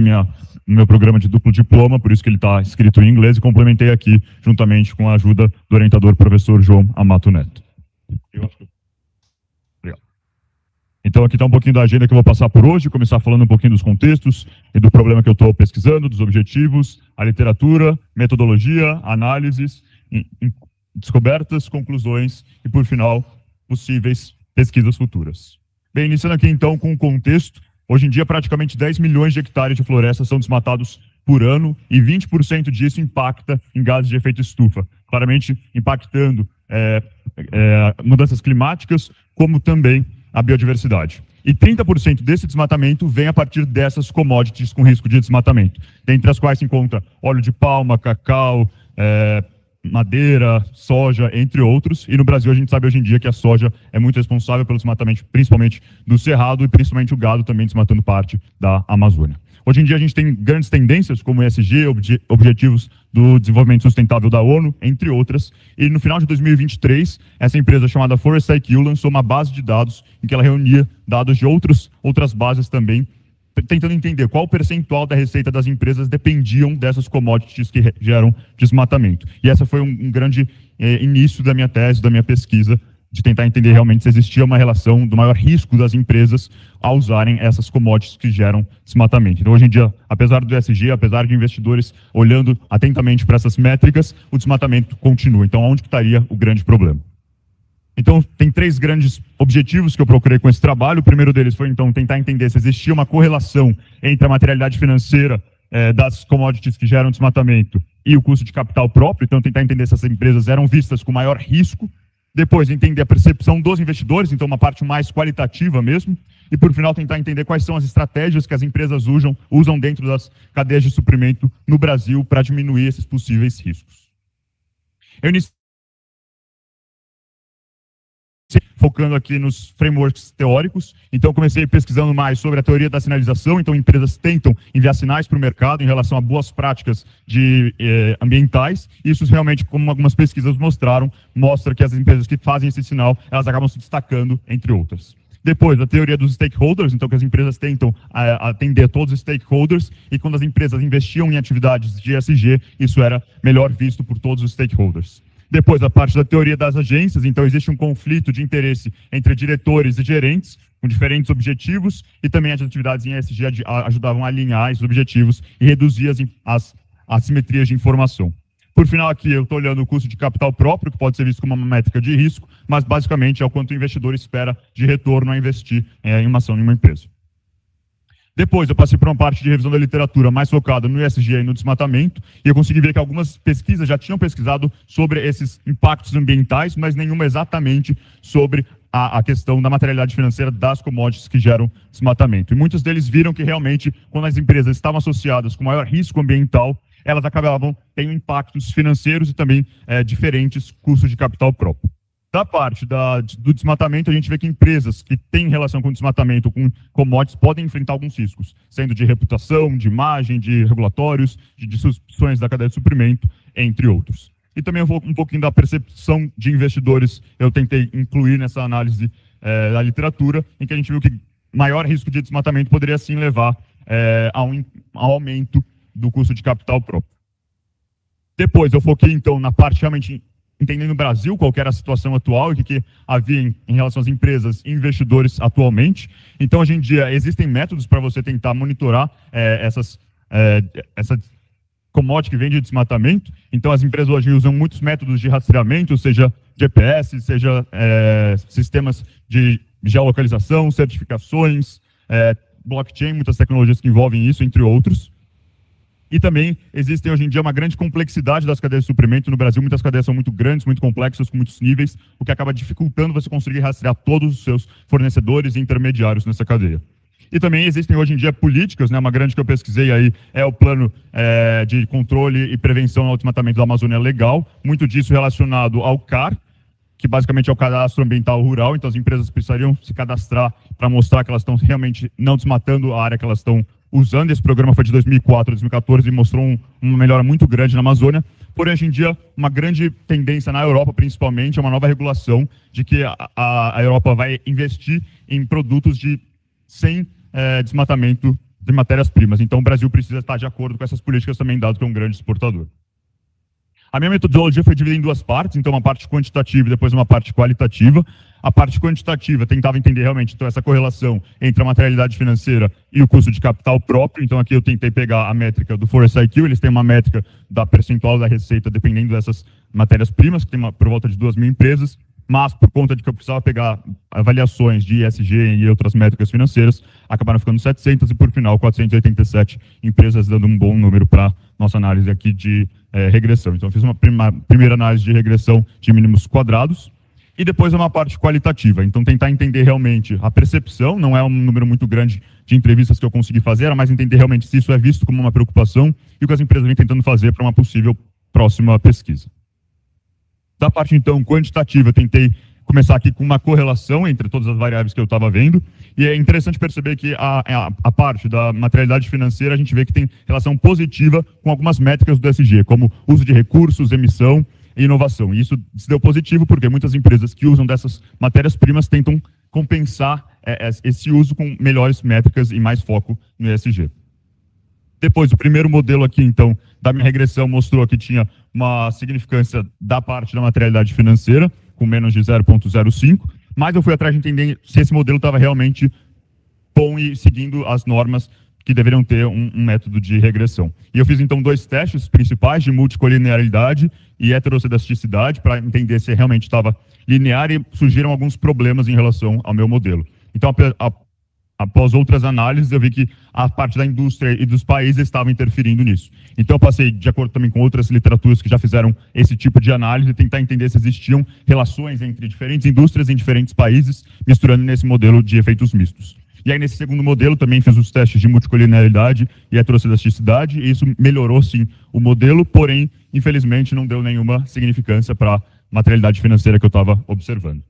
meu programa de duplo diploma, por isso que ele está escrito em inglês, e complementei aqui, juntamente com a ajuda do orientador professor João Amato Neto. Obrigado. Então aqui está um pouquinho da agenda que eu vou passar por hoje, começar falando um pouquinho dos contextos e do problema que eu estou pesquisando, dos objetivos, a literatura, metodologia, análises, descobertas, conclusões e, por final, possíveis pesquisas futuras. Bem, iniciando aqui então com o contexto, hoje em dia praticamente 10 milhões de hectares de florestas são desmatados por ano e 20% disso impacta em gases de efeito estufa, claramente impactando mudanças climáticas, como também a biodiversidade. E 30% desse desmatamento vem a partir dessas commodities com risco de desmatamento, dentre as quais se encontra óleo de palma, cacau, madeira, soja, entre outros. E no Brasil a gente sabe hoje em dia que a soja é muito responsável pelo desmatamento, principalmente do Cerrado e principalmente o gado também desmatando parte da Amazônia. Hoje em dia a gente tem grandes tendências como ESG, Objetivos do Desenvolvimento Sustentável da ONU, entre outras. E no final de 2023, essa empresa chamada Forest IQ lançou uma base de dados em que ela reunia dados de outras bases também, tentando entender qual percentual da receita das empresas dependiam dessas commodities que geram desmatamento. E essa foi um grande início da minha tese, da minha pesquisa, de tentar entender realmente se existia uma relação do maior risco das empresas a usarem essas commodities que geram desmatamento. Então, hoje em dia, apesar do ESG, apesar de investidores olhando atentamente para essas métricas, o desmatamento continua. Então, onde que estaria o grande problema? Então, tem 3 grandes objetivos que eu procurei com esse trabalho. O primeiro deles foi, então, tentar entender se existia uma correlação entre a materialidade financeira das commodities que geram desmatamento e o custo de capital próprio. Então, tentar entender se essas empresas eram vistas com maior risco. Depois, entender a percepção dos investidores, então, uma parte mais qualitativa mesmo. E, por final, tentar entender quais são as estratégias que as empresas usam dentro das cadeias de suprimento no Brasil para diminuir esses possíveis riscos. Eu iniciei focando aqui nos frameworks teóricos, então comecei pesquisando mais sobre a teoria da sinalização, então empresas tentam enviar sinais para o mercado em relação a boas práticas ambientais, isso realmente, como algumas pesquisas mostra que as empresas que fazem esse sinal, elas acabam se destacando, entre outras. Depois, a teoria dos stakeholders, então que as empresas tentam atender todos os stakeholders, e quando as empresas investiam em atividades de ESG, isso era melhor visto por todos os stakeholders. Depois, a parte da teoria das agências, então existe um conflito de interesse entre diretores e gerentes, com diferentes objetivos, e também as atividades em ESG ajudavam a alinhar esses objetivos e reduzir as assimetrias de informação. Por final, aqui eu estou olhando o custo de capital próprio, que pode ser visto como uma métrica de risco, mas basicamente é o quanto o investidor espera de retorno a investir em uma ação em uma empresa. Depois eu passei por uma parte de revisão da literatura mais focada no ESG e no desmatamento, e eu consegui ver que algumas pesquisas já tinham pesquisado sobre esses impactos ambientais, mas nenhuma exatamente sobre a questão da materialidade financeira das commodities que geram desmatamento. E muitos deles viram que realmente, quando as empresas estavam associadas com maior risco ambiental, elas acabavam tendo impactos financeiros e também diferentes custos de capital próprio. Da parte do desmatamento, a gente vê que empresas que têm relação com desmatamento, com commodities, podem enfrentar alguns riscos, sendo de reputação, de imagem, de regulatórios, de disrupções da cadeia de suprimento, entre outros. E também um pouquinho da percepção de investidores, eu tentei incluir nessa análise da literatura, em que a gente viu que maior risco de desmatamento poderia sim levar ao aumento do custo de capital próprio. Depois, eu foquei então na parte realmente entendendo no Brasil qual era a situação atual e o que havia em relação às empresas e investidores atualmente. Então, hoje em dia, existem métodos para você tentar monitorar essa commodity que vem de desmatamento. Então, as empresas hoje usam muitos métodos de rastreamento, seja GPS, seja sistemas de geolocalização, certificações, blockchain, muitas tecnologias que envolvem isso, entre outros. E também existem hoje em dia uma grande complexidade das cadeias de suprimento. No Brasil, muitas cadeias são muito grandes, muito complexas, com muitos níveis, o que acaba dificultando você conseguir rastrear todos os seus fornecedores e intermediários nessa cadeia. E também existem hoje em dia políticas, né? Uma grande que eu pesquisei aí é o plano de controle e prevenção ao desmatamento da Amazônia Legal, muito disso relacionado ao CAR, que basicamente é o Cadastro Ambiental Rural. Então as empresas precisariam se cadastrar para mostrar que elas estão realmente não desmatando a área que elas estão usando. Esse programa foi de 2004 a 2014 e mostrou uma melhora muito grande na Amazônia. Porém, hoje em dia, uma grande tendência na Europa, principalmente, é uma nova regulação de que a Europa vai investir em produtos sem desmatamento de matérias-primas. Então, o Brasil precisa estar de acordo com essas políticas também, dado que é um grande exportador. A minha metodologia foi dividida em duas partes, então uma parte quantitativa e depois uma parte qualitativa. A parte quantitativa tentava entender realmente então, essa correlação entre a materialidade financeira e o custo de capital próprio. Então aqui eu tentei pegar a métrica do Forest IQ, eles têm uma métrica da percentual da receita dependendo dessas matérias-primas, que tem por volta de 2.000 empresas, mas por conta de que eu precisava pegar avaliações de ESG e outras métricas financeiras, acabaram ficando 700 e por final 487 empresas, dando um bom número para nossa análise aqui de regressão. Então eu fiz uma primeira análise de regressão de mínimos quadrados, e depois uma parte qualitativa. Então, tentar entender realmente a percepção, não é um número muito grande de entrevistas que eu consegui fazer, era mais entender realmente se isso é visto como uma preocupação e o que as empresas vêm tentando fazer para uma possível próxima pesquisa. Da parte, então, quantitativa, eu tentei começar aqui com uma correlação entre todas as variáveis que eu estava vendo, e é interessante perceber que a parte da materialidade financeira, a gente vê que tem relação positiva com algumas métricas do ESG, como uso de recursos, emissão e inovação. E isso se deu positivo porque muitas empresas que usam dessas matérias-primas tentam compensar esse uso com melhores métricas e mais foco no ESG. Depois, o primeiro modelo aqui, então, da minha regressão mostrou que tinha uma significância da parte da materialidade financeira, com menos de 0,05, mas eu fui atrás de entender se esse modelo estava realmente bom e seguindo as normas que deveriam ter um método de regressão. E eu fiz, então, 2 testes principais de multicolinearidade e heterocedaticidade para entender se realmente estava linear, e surgiram alguns problemas em relação ao meu modelo. Então, após outras análises, eu vi que a parte da indústria e dos países estava interferindo nisso. Então, eu passei, de acordo também com outras literaturas que já fizeram esse tipo de análise, tentar entender se existiam relações entre diferentes indústrias em diferentes países, misturando nesse modelo de efeitos mistos. E aí, nesse segundo modelo, também fiz os testes de multicolinearidade e heterocedaticidade, e isso melhorou, sim, o modelo, porém, infelizmente, não deu nenhuma significância para a materialidade financeira que eu estava observando.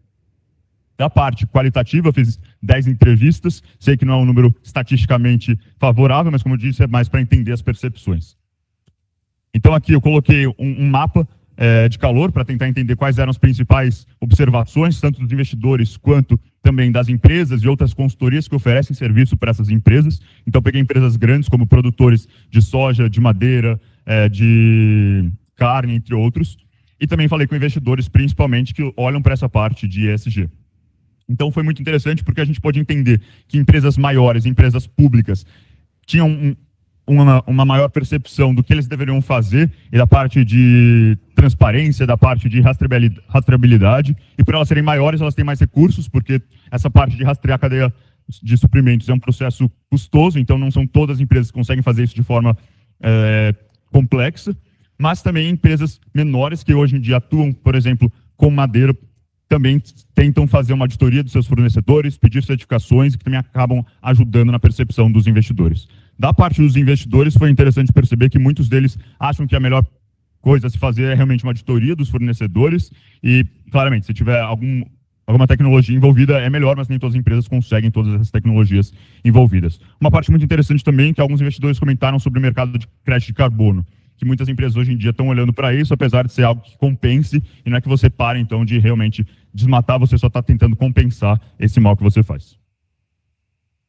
Da parte qualitativa, eu fiz 10 entrevistas, sei que não é um número estatisticamente favorável, mas como eu disse, é mais para entender as percepções. Então aqui eu coloquei um mapa de calor para tentar entender quais eram as principais observações, tanto dos investidores quanto também das empresas e outras consultorias que oferecem serviço para essas empresas. Então eu peguei empresas grandes como produtores de soja, de madeira, de carne, entre outros, e também falei com investidores principalmente que olham para essa parte de ESG. Então foi muito interessante porque a gente pode entender que empresas maiores, empresas públicas, tinham uma maior percepção do que eles deveriam fazer, e da parte de transparência, da parte de rastreabilidade, e por elas serem maiores, elas têm mais recursos, porque essa parte de rastrear a cadeia de suprimentos é um processo custoso, então não são todas as empresas que conseguem fazer isso de forma complexa, mas também empresas menores que hoje em dia atuam, por exemplo, com madeira, também tentam fazer uma auditoria dos seus fornecedores, pedir certificações, que também acabam ajudando na percepção dos investidores. Da parte dos investidores, foi interessante perceber que muitos deles acham que a melhor coisa a se fazer é realmente uma auditoria dos fornecedores, e, claramente, se tiver alguma tecnologia envolvida, é melhor, mas nem todas as empresas conseguem todas essas tecnologias envolvidas. Uma parte muito interessante também, que alguns investidores comentaram sobre o mercado de crédito de carbono, que muitas empresas hoje em dia estão olhando para isso, apesar de ser algo que compense, e não é que você pare, então, de realmente desmatar, você só está tentando compensar esse mal que você faz.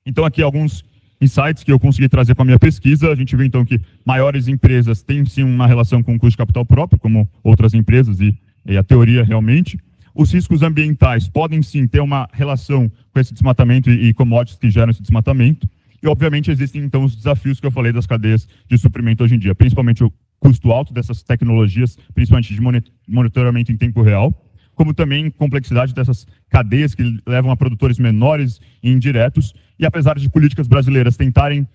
Então, aqui alguns insights que eu consegui trazer com a minha pesquisa. A gente viu, então, que maiores empresas têm, sim, uma relação com o custo de capital próprio, como outras empresas, e a teoria realmente. Os riscos ambientais podem, sim, ter uma relação com esse desmatamento e commodities que geram esse desmatamento. E, obviamente, existem, então, os desafios que eu falei das cadeias de suprimento hoje em dia, principalmente o custo alto dessas tecnologias, principalmente de monitoramento em tempo real, como também complexidade dessas cadeias que levam a produtores menores e indiretos. E, apesar de políticas brasileiras tentarem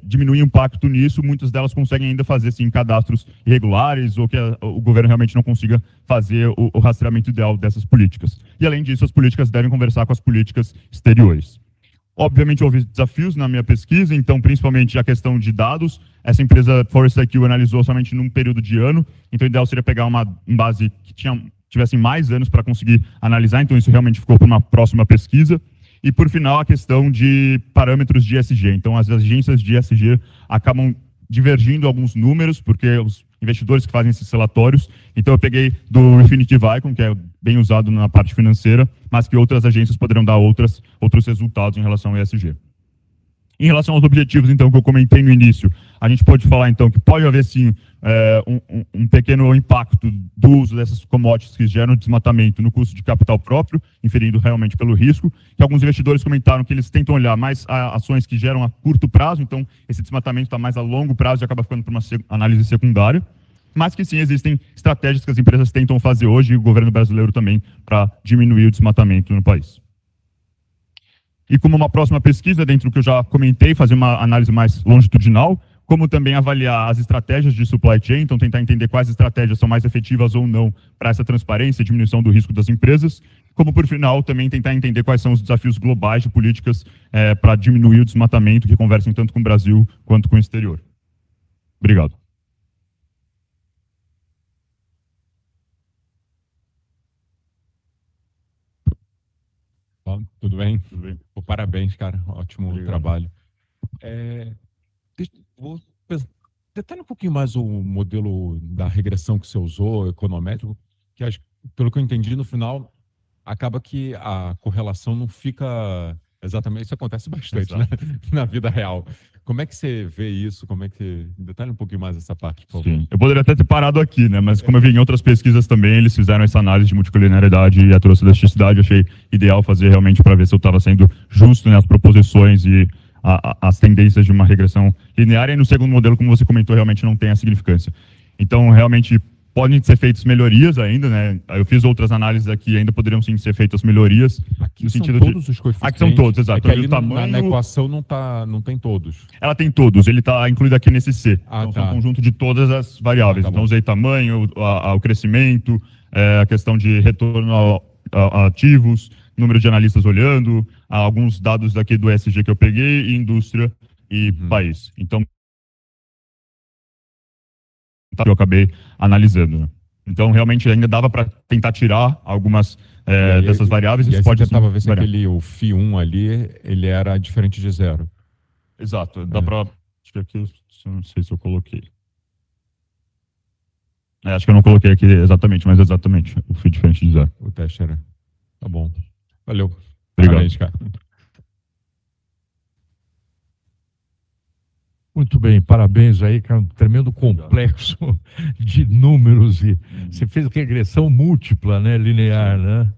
diminuir o impacto nisso, muitas delas conseguem ainda fazer, sim, cadastros irregulares, ou que o governo realmente não consiga fazer o rastreamento ideal dessas políticas. E, além disso, as políticas devem conversar com as políticas exteriores. Obviamente, houve desafios na minha pesquisa, então, principalmente a questão de dados. Essa empresa Forest IQ analisou somente num período de ano, então o ideal seria pegar uma base que tivesse mais anos para conseguir analisar, então isso realmente ficou para uma próxima pesquisa. E, por final, a questão de parâmetros de ESG. Então, as agências de ESG acabam divergindo alguns números, porque os investidores que fazem esses relatórios. Então, eu peguei do Refinitiv Icon, que é bem usado na parte financeira, mas que outras agências poderão dar outros resultados em relação ao ESG. Em relação aos objetivos, então, que eu comentei no início, a gente pode falar, então, que pode haver, sim, um pequeno impacto do uso dessas commodities que geram desmatamento no custo de capital próprio, inferindo realmente pelo risco, que alguns investidores comentaram que eles tentam olhar mais ações que geram a curto prazo, então esse desmatamento está mais a longo prazo e acaba ficando para uma análise secundária, mas que sim, existem estratégias que as empresas tentam fazer hoje, e o governo brasileiro também, para diminuir o desmatamento no país. E como uma próxima pesquisa, dentro do que eu já comentei, fazer uma análise mais longitudinal, como também avaliar as estratégias de supply chain, então tentar entender quais estratégias são mais efetivas ou não para essa transparência e diminuição do risco das empresas, como, por final, também tentar entender quais são os desafios globais de políticas para diminuir o desmatamento, que conversem tanto com o Brasil quanto com o exterior. Obrigado. Tudo bem? Tudo bem. Pô, parabéns, cara. Ótimo trabalho. Vou detalhe um pouquinho mais o modelo da regressão que você usou, econométrico, que pelo que eu entendi, no final, acaba que a correlação não fica exatamente... Isso acontece bastante, né? Na vida real. Como é que você vê isso? Detalhe um pouquinho mais essa parte, por favor. Sim. Eu poderia até ter parado aqui, né? Mas como eu vi em outras pesquisas também, eles fizeram essa análise de multicoliniaridade e heterocedasticidade. Eu achei ideal fazer realmente para ver se eu estava sendo justo nas proposições e as tendências de uma regressão linear. E no segundo modelo, como você comentou, realmente não tem a significância. Então, realmente, podem ser feitas melhorias ainda, né? Eu fiz outras análises aqui, ainda poderiam sim ser feitas melhorias. Aqui no são sentido todos os coeficientes. Aqui são todos, exato. É que ali tamanho... na equação não tem todos. Ela tem todos, ele está incluído aqui nesse C. Então, tá. são um conjunto de todas as variáveis. Tá então, bom. usei tamanho, o crescimento, a questão de retorno a ativos, número de analistas olhando, alguns dados aqui do ESG que eu peguei, indústria e país. Então, eu acabei analisando, né? Então, realmente, ainda dava para tentar tirar algumas dessas variáveis. E aí pode você tentava ver se variar. o φ1 ali, ele era diferente de zero. Exato. Dá para... Acho que aqui, não sei se eu coloquei. Acho que eu não coloquei aqui exatamente, mas exatamente. O φ diferente de zero. O teste era... Tá bom. Valeu. Obrigado. Parabéns, cara. Muito bem, parabéns aí, que é um tremendo complexo de números. E você fez regressão múltipla, né, linear, né?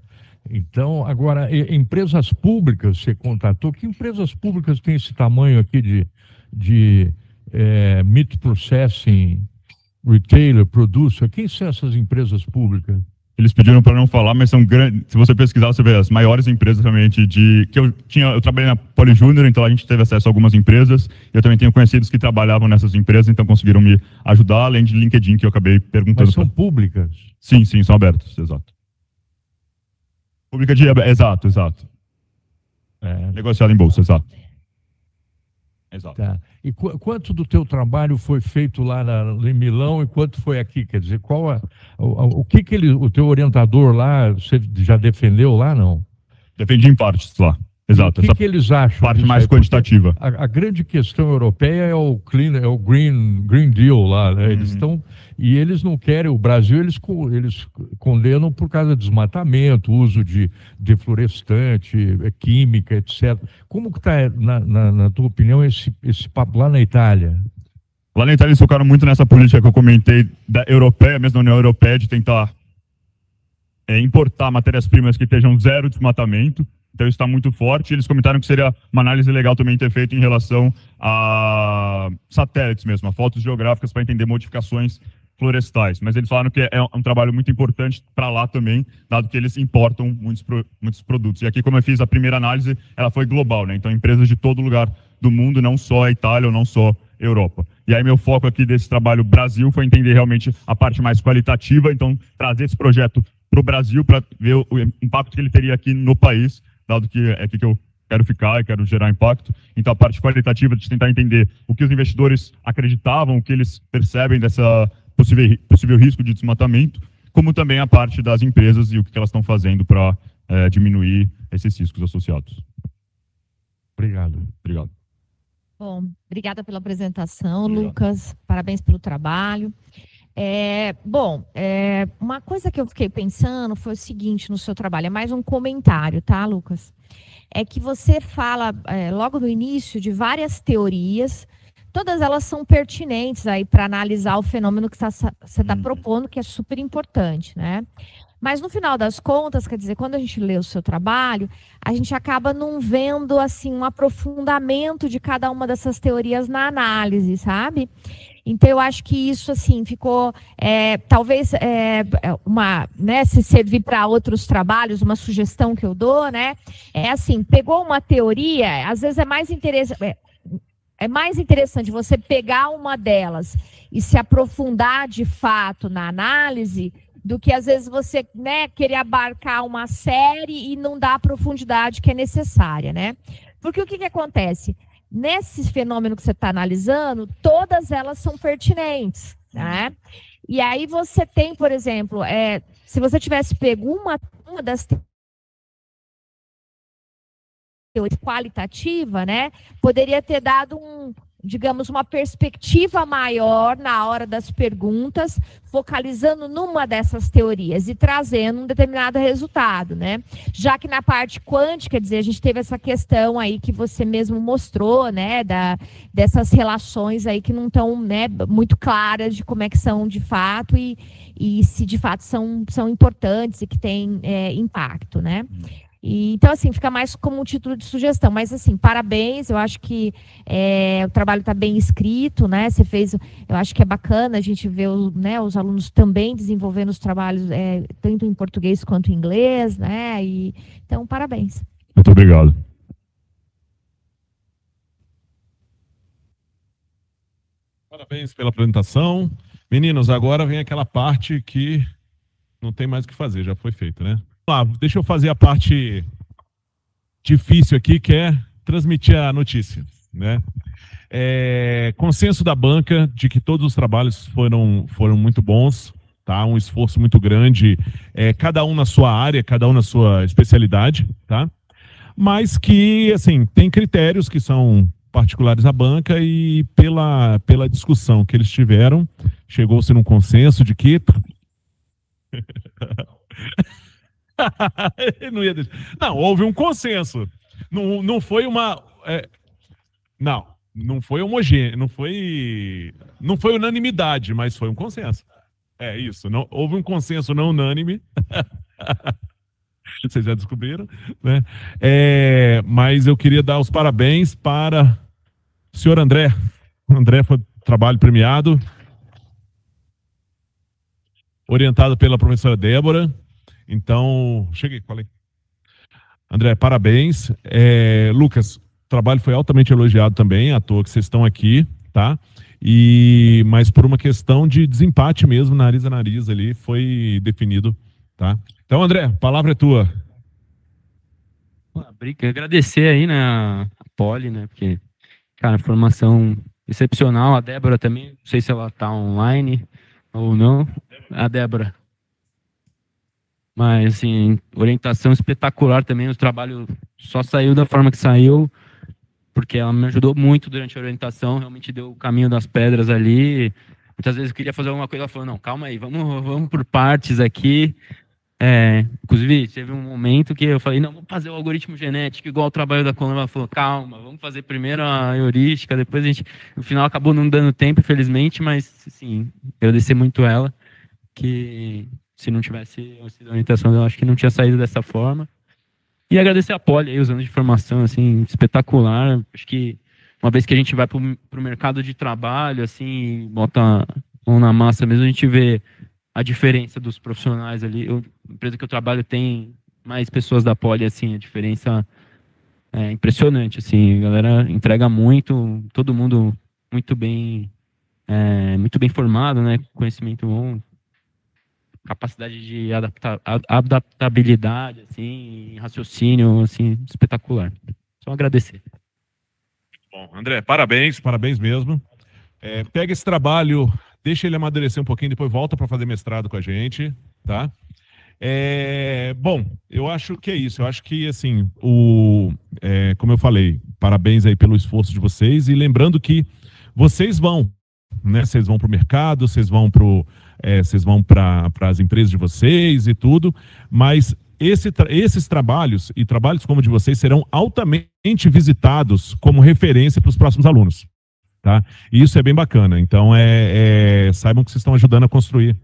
Então, agora, empresas públicas, você contatou, que empresas públicas têm esse tamanho aqui de meat processing, retailer, producer? Quem são essas empresas públicas? Eles pediram para não falar, mas são grandes. Se você pesquisar, você vê as maiores empresas realmente eu trabalhei na Poli Júnior, então a gente teve acesso a algumas empresas. Eu também tenho conhecidos que trabalhavam nessas empresas, então conseguiram me ajudar, além de LinkedIn, que eu acabei perguntando. Mas são públicas? Sim, são abertas, exato. Pública exato. Negociada em bolsa, exato. Exato. Tá. E quanto do teu trabalho foi feito lá em Milão e quanto foi aqui? Quer dizer, o que o teu orientador lá, você já defendeu lá, não? Defendi em partes lá, exato. O que eles acham? Parte mais quantitativa. A grande questão europeia é o Green Deal lá, né? Eles estão... E eles não querem, o Brasil eles condenam por causa de desmatamento, uso de deflorestante, química, etc. Como que está, na tua opinião, esse papo lá na Itália? Lá na Itália eles focaram muito nessa política que eu comentei, da europeia, mesmo da União Europeia, de tentar importar matérias-primas que estejam zero desmatamento. Então isso está muito forte. Eles comentaram que seria uma análise legal também ter feito em relação a satélites mesmo, a fotos geográficas para entender modificações florestais. Mas eles falaram que é um trabalho muito importante para lá também, dado que eles importam muitos produtos. E aqui, como eu fiz a primeira análise, ela foi global, né? Então empresas de todo lugar do mundo, não só a Itália ou não só a Europa. E aí meu foco aqui desse trabalho Brasil foi entender realmente a parte mais qualitativa, então trazer esse projeto para o Brasil para ver o impacto que ele teria aqui no país, dado que é aqui que eu quero ficar e quero gerar impacto. Então a parte qualitativa de tentar entender o que os investidores acreditavam, o que eles percebem dessa possível risco de desmatamento, como também a parte das empresas e o que elas estão fazendo para diminuir esses riscos associados. Obrigado. Bom, obrigada pela apresentação, Obrigado. Lucas. Parabéns pelo trabalho. Uma coisa que eu fiquei pensando foi o seguinte no seu trabalho, é mais um comentário, tá, Lucas? É que você fala logo no início de várias teorias, todas elas são pertinentes aí para analisar o fenômeno que você está propondo, que é super importante, né? Mas no final das contas, quer dizer, quando a gente lê o seu trabalho, a gente acaba não vendo assim um aprofundamento de cada uma dessas teorias na análise, sabe? Então eu acho que isso assim ficou, talvez se servir para outros trabalhos, uma sugestão que eu dou, né? É assim, pegou uma teoria, às vezes é mais interessante você pegar uma delas e se aprofundar de fato na análise, do que às vezes você, né, querer abarcar uma série e não dar a profundidade que é necessária, né? Porque o que acontece? Nesse fenômeno que você está analisando, todas elas são pertinentes, né? E aí você tem, por exemplo, se você tivesse pego uma das qualitativa, né, poderia ter dado digamos, uma perspectiva maior na hora das perguntas, focalizando numa dessas teorias e trazendo um determinado resultado, né? Já que na parte quântica, quer dizer, a gente teve essa questão aí que você mesmo mostrou, né, dessas relações aí que não estão, né, muito claras de como é que são de fato e se de fato são importantes e que têm impacto, né? Então, assim, fica mais como um título de sugestão, mas, assim, parabéns, eu acho que o trabalho está bem escrito, né, você fez, eu acho que é bacana a gente ver os alunos também desenvolvendo os trabalhos, tanto em português quanto em inglês, né, então, parabéns. Muito obrigado. Parabéns pela apresentação. Meninos, agora vem aquela parte que não tem mais o que fazer, já foi feito, né? Deixa eu fazer a parte difícil aqui, que é transmitir a notícia, né? Consenso da banca de que todos os trabalhos foram muito bons, tá? Um esforço muito grande, cada um na sua área, cada um na sua especialidade, tá? Mas que, assim, tem critérios que são particulares à banca e pela discussão que eles tiveram, chegou-se num consenso de que... Não, houve um consenso. Não foi uma... Não foi homogêneo, não foi unanimidade, mas foi um consenso. É isso, não, houve um consenso não unânime. Vocês já descobriram, né? Mas eu queria dar os parabéns para o senhor André. André foi trabalho premiado, orientado pela professora Débora. Então, cheguei, falei. André, parabéns. Lucas, o trabalho foi altamente elogiado também, à toa que vocês estão aqui, tá? Mas por uma questão de desempate mesmo, nariz a nariz ali, foi definido, tá? Então, André, a palavra é tua. Agradecer aí, né, a Poli, né, porque, cara, formação excepcional, a Débora também, não sei se ela tá online ou não, a Débora. Mas, assim, orientação espetacular também, o trabalho só saiu da forma que saiu, porque ela me ajudou muito durante a orientação, realmente deu o caminho das pedras ali. Muitas vezes eu queria fazer alguma coisa, ela falou, não, calma aí, vamos por partes aqui. Inclusive, teve um momento que eu falei, não, vamos fazer o algoritmo genético igual o trabalho da Colômbia. Ela falou, calma, vamos fazer primeiro a heurística, depois a gente... No final acabou não dando tempo, infelizmente, mas, assim, agradecer muito ela, que... Se não tivesse sido a orientação, eu acho que não tinha saído dessa forma. E agradecer a Poli aí, os anos de formação, assim, espetacular. Acho que uma vez que a gente vai para o mercado de trabalho, assim, bota a mão na massa mesmo, a gente vê a diferença dos profissionais ali. A empresa que eu trabalho tem mais pessoas da Poli, assim, a diferença é impressionante, assim. A galera entrega muito, todo mundo muito bem formado, né? Conhecimento bom. Capacidade de adaptabilidade, assim, raciocínio, assim, espetacular. Só agradecer. Bom, André, parabéns mesmo. Pega esse trabalho, deixa ele amadurecer um pouquinho, depois volta para fazer mestrado com a gente, tá? Bom, eu acho que é isso. Eu acho que, assim, como eu falei, parabéns aí pelo esforço de vocês e lembrando que vocês vão, né? Vocês vão para o mercado, vocês vão para as empresas de vocês e tudo, mas esses trabalhos e trabalhos como o de vocês serão altamente visitados como referência para os próximos alunos, tá? E isso é bem bacana. Então, saibam que vocês estão ajudando a construir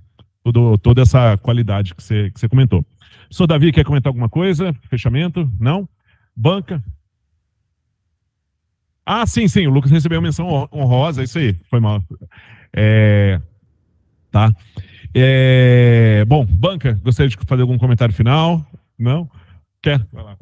toda essa qualidade que você comentou. O senhor Davi quer comentar alguma coisa? Fechamento? Não? Banca? Ah, sim, o Lucas recebeu menção honrosa, isso aí, foi mal. Tá. Bom, banca, gostaria de fazer algum comentário final? Não? Quer? Vai lá.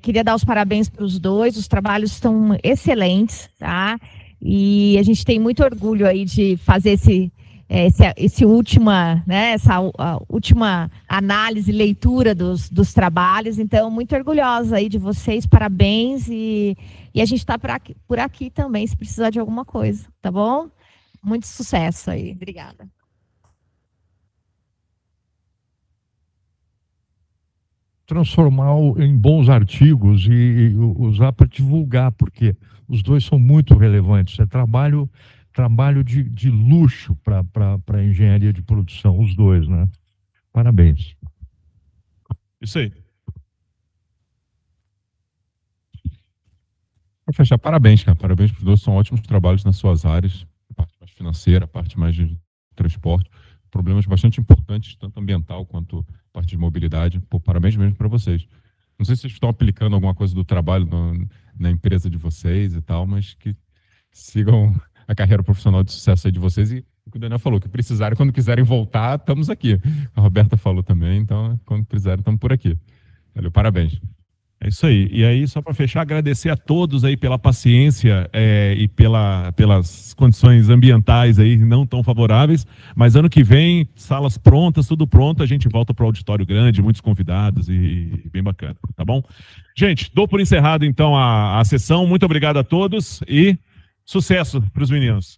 Queria dar os parabéns para os dois, os trabalhos estão excelentes, tá? E a gente tem muito orgulho aí de fazer essa última análise, leitura dos trabalhos, então muito orgulhosa aí de vocês, parabéns, e a gente está por aqui também, se precisar de alguma coisa, tá bom? Muito sucesso aí. Obrigada. Transformar em bons artigos e usar para divulgar, porque os dois são muito relevantes. É trabalho de luxo para a engenharia de produção, os dois, né? Parabéns. Isso aí. Para fechar, parabéns, cara. Parabéns para os dois, são ótimos trabalhos nas suas áreas, a parte mais financeira, a parte mais de transporte, problemas bastante importantes, tanto ambiental quanto parte de mobilidade. Pô, parabéns mesmo para vocês. Não sei se vocês estão aplicando alguma coisa do trabalho na empresa de vocês e tal, mas que sigam a carreira profissional de sucesso aí de vocês e o que o Daniel falou, que precisarem, quando quiserem voltar, estamos aqui. A Roberta falou também, então quando precisarem, estamos por aqui. Valeu, parabéns. É isso aí. E aí, só para fechar, agradecer a todos aí pela paciência e pelas condições ambientais aí não tão favoráveis. Mas ano que vem, salas prontas, tudo pronto, a gente volta para o auditório grande, muitos convidados e bem bacana, tá bom? Gente, dou por encerrado então a sessão. Muito obrigado a todos e sucesso para os meninos.